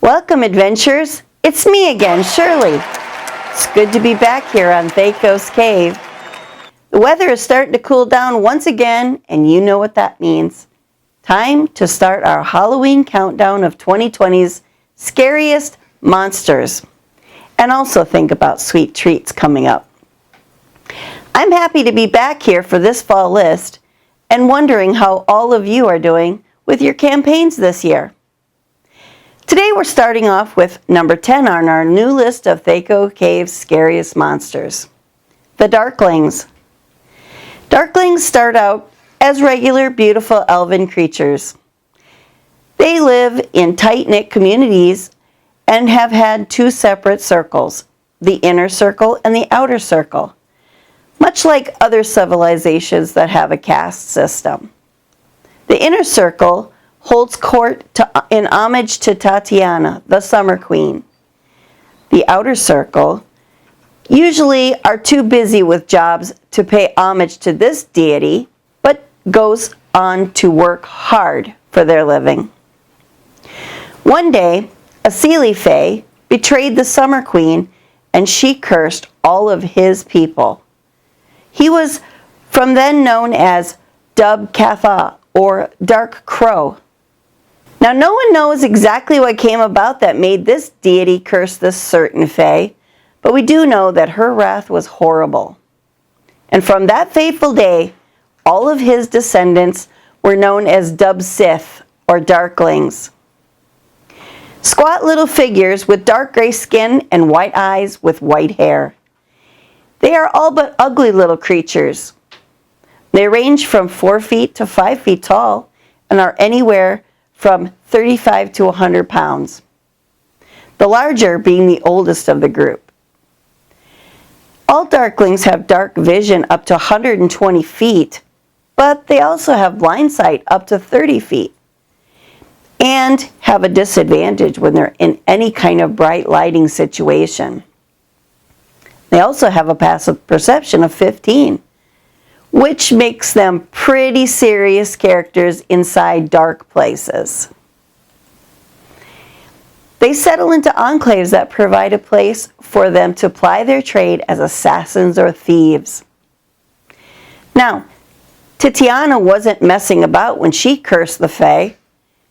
Welcome, adventurers. It's me again, Shirley. It's good to be back here on Thaco's Cave. The weather is starting to cool down once again, and you know what that means. Time to start our Halloween countdown of 2020's scariest monsters. And also think about sweet treats coming up. I'm happy to be back here for this fall list and wondering how all of you are doing with your campaigns this year. Today we're starting off with number 10 on our new list of Thaco Cave's scariest monsters, the Darklings. Darklings start out as regular, beautiful elven creatures. They live in tight-knit communities and have had two separate circles, the inner circle and the outer circle, much like other civilizations that have a caste system. The inner circle holds court in homage to Tatiana, the Summer Queen. The outer circle usually are too busy with jobs to pay homage to this deity, but goes on to work hard for their living. One day, a Seelie Fae betrayed the Summer Queen, and she cursed all of his people. He was from then known as Dub Catha, or Dark Crow. Now, no one knows exactly what came about that made this deity curse this certain Fae, but we do know that her wrath was horrible. And from that fateful day, all of his descendants were known as Dub Sith, or Darklings. Squat little figures with dark gray skin and white eyes with white hair. They are all but ugly little creatures. They range from 4 feet to 5 feet tall and are anywhere from 35 to 100 pounds. The larger being the oldest of the group. All Darklings have dark vision up to 120 feet, but they also have blind sight up to 30 feet and have a disadvantage when they're in any kind of bright lighting situation. They also have a passive perception of 15, which makes them pretty serious characters inside dark places. They settle into enclaves that provide a place for them to ply their trade as assassins or thieves. Now, Tatiana wasn't messing about when she cursed the Fae.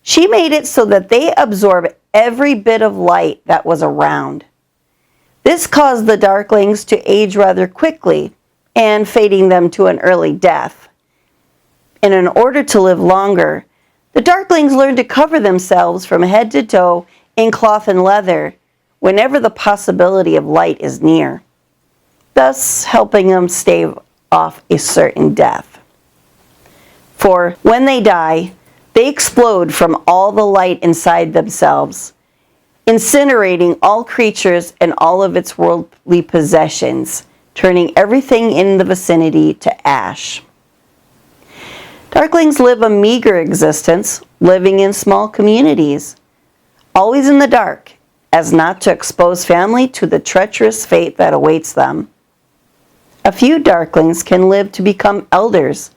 She made it so that they absorb every bit of light that was around. This caused the Darklings to age rather quickly, and fating them to an early death. And in order to live longer, the Darklings learned to cover themselves from head to toe in cloth and leather whenever the possibility of light is near, thus helping them stave off a certain death. For when they die, they explode from all the light inside themselves, incinerating all creatures and all of its worldly possessions, turning everything in the vicinity to ash. Darklings live a meager existence, living in small communities, always in the dark, as not to expose family to the treacherous fate that awaits them. A few Darklings can live to become elders,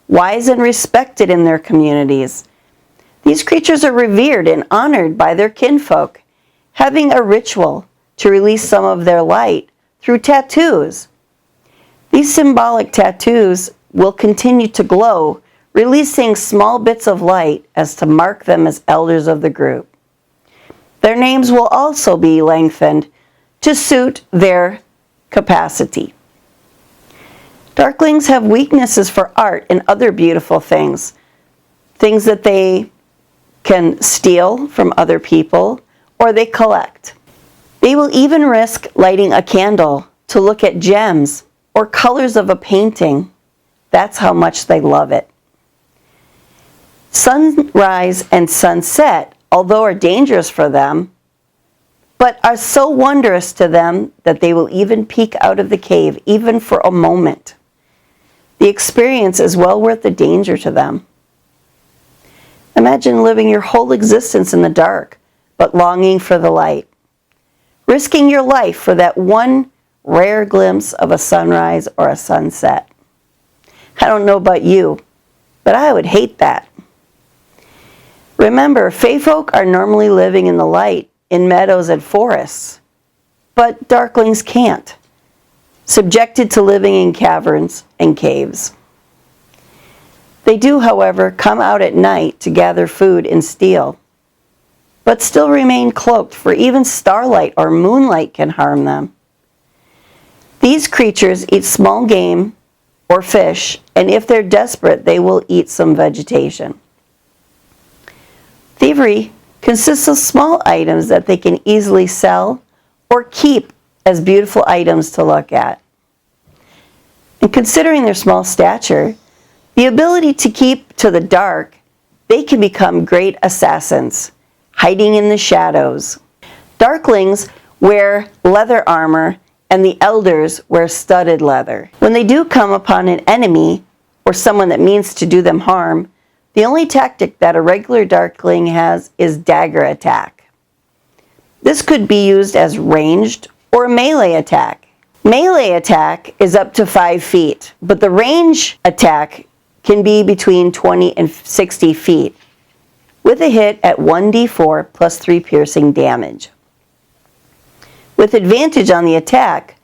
wise and respected in their communities. These creatures are revered and honored by their kinfolk, having a ritual to release some of their light through tattoos. These symbolic tattoos will continue to glow, releasing small bits of light as to mark them as elders of the group. Their names will also be lengthened to suit their capacity. Darklings have weaknesses for art and other beautiful things, things that they can steal from other people or they collect. They will even risk lighting a candle to look at gems or colors of a painting. That's how much they love it. Sunrise and sunset, although are dangerous for them, but are so wondrous to them that they will even peek out of the cave, even for a moment. The experience is well worth the danger to them. Imagine living your whole existence in the dark, but longing for the light. Risking your life for that one rare glimpse of a sunrise or a sunset. I don't know about you, but I would hate that. Remember, Fae folk are normally living in the light, in meadows and forests, but Darklings can't, subjected to living in caverns and caves. They do, however, come out at night to gather food and steal, but still remain cloaked, for even starlight or moonlight can harm them. These creatures eat small game or fish, and if they're desperate, they will eat some vegetation. Thievery consists of small items that they can easily sell or keep as beautiful items to look at. And considering their small stature, the ability to keep to the dark, they can become great assassins, hiding in the shadows. Darklings wear leather armor, and the elders wear studded leather. When they do come upon an enemy or someone that means to do them harm, the only tactic that a regular Darkling has is dagger attack. This could be used as ranged or melee attack. Melee attack is up to 5 feet, but the range attack can be between 20 and 60 feet, with a hit at 1d4 plus 3 piercing damage. With advantage on the attack,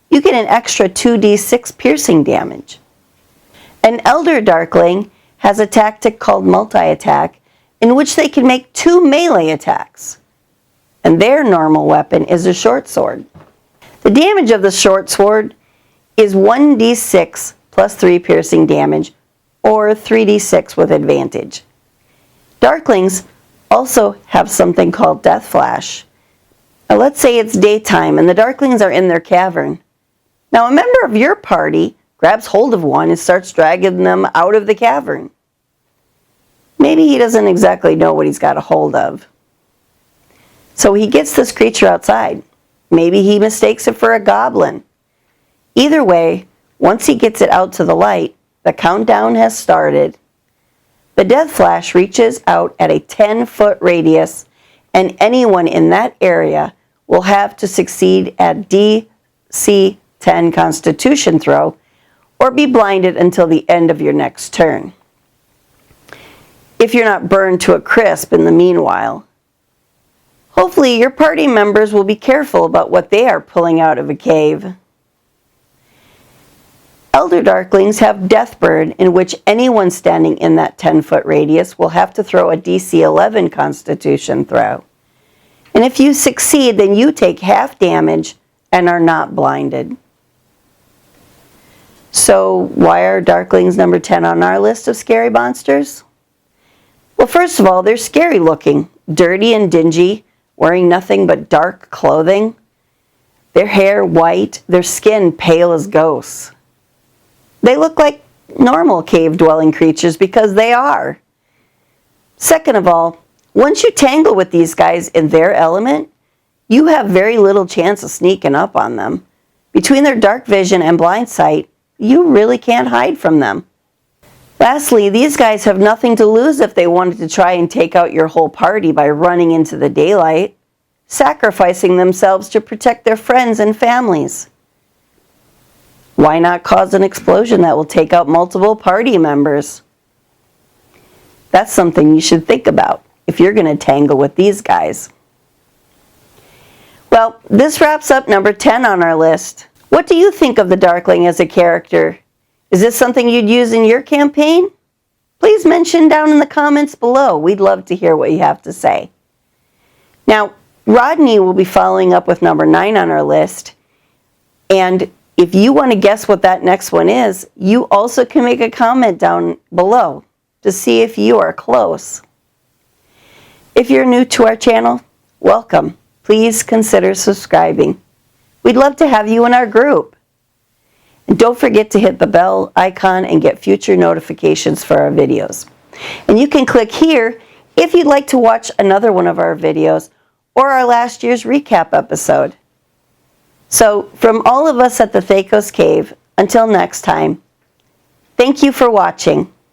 you get an extra 2d6 piercing damage. An Elder Darkling has a tactic called multi-attack, in which they can make 2 melee attacks, and their normal weapon is a short sword. The damage of the short sword is 1d6 plus 3 piercing damage, or 3d6 with advantage. Darklings also have something called Death Flash. Now let's say it's daytime and the Darklings are in their cavern. Now a member of your party grabs hold of one and starts dragging them out of the cavern. Maybe he doesn't exactly know what he's got a hold of. So he gets this creature outside. Maybe he mistakes it for a goblin. Either way, once he gets it out to the light, the countdown has started. The Death Flash reaches out at a 10-foot radius, and anyone in that area will have to succeed at DC 10 Constitution throw or be blinded until the end of your next turn, if you're not burned to a crisp in the meanwhile. Hopefully your party members will be careful about what they are pulling out of a cave. Elder Darklings have Death Burn, in which anyone standing in that 10-foot radius will have to throw a DC 11 Constitution throw. And if you succeed, then you take half damage and are not blinded. So why are Darklings number 10 on our list of scary monsters? Well, first of all, they're scary looking, dirty and dingy, wearing nothing but dark clothing, their hair white, their skin pale as ghosts. They look like normal cave-dwelling creatures because they are. Second of all, once you tangle with these guys in their element, you have very little chance of sneaking up on them. Between their dark vision and blind sight, you really can't hide from them. Lastly, these guys have nothing to lose if they wanted to try and take out your whole party by running into the daylight, sacrificing themselves to protect their friends and families. Why not cause an explosion that will take out multiple party members? That's something you should think about if you're going to tangle with these guys. Well, this wraps up number 10 on our list. What do you think of the Darkling as a character? Is this something you'd use in your campaign? Please mention down in the comments below. We'd love to hear what you have to say. Now, Rodney will be following up with number 9 on our list, and if you want to guess what that next one is, you also can make a comment down below to see if you are close. If you're new to our channel, welcome. Please consider subscribing. We'd love to have you in our group. And don't forget to hit the bell icon and get future notifications for our videos. And you can click here if you'd like to watch another one of our videos or our last year's recap episode. So, from all of us at the Thakos Cave, until next time, thank you for watching.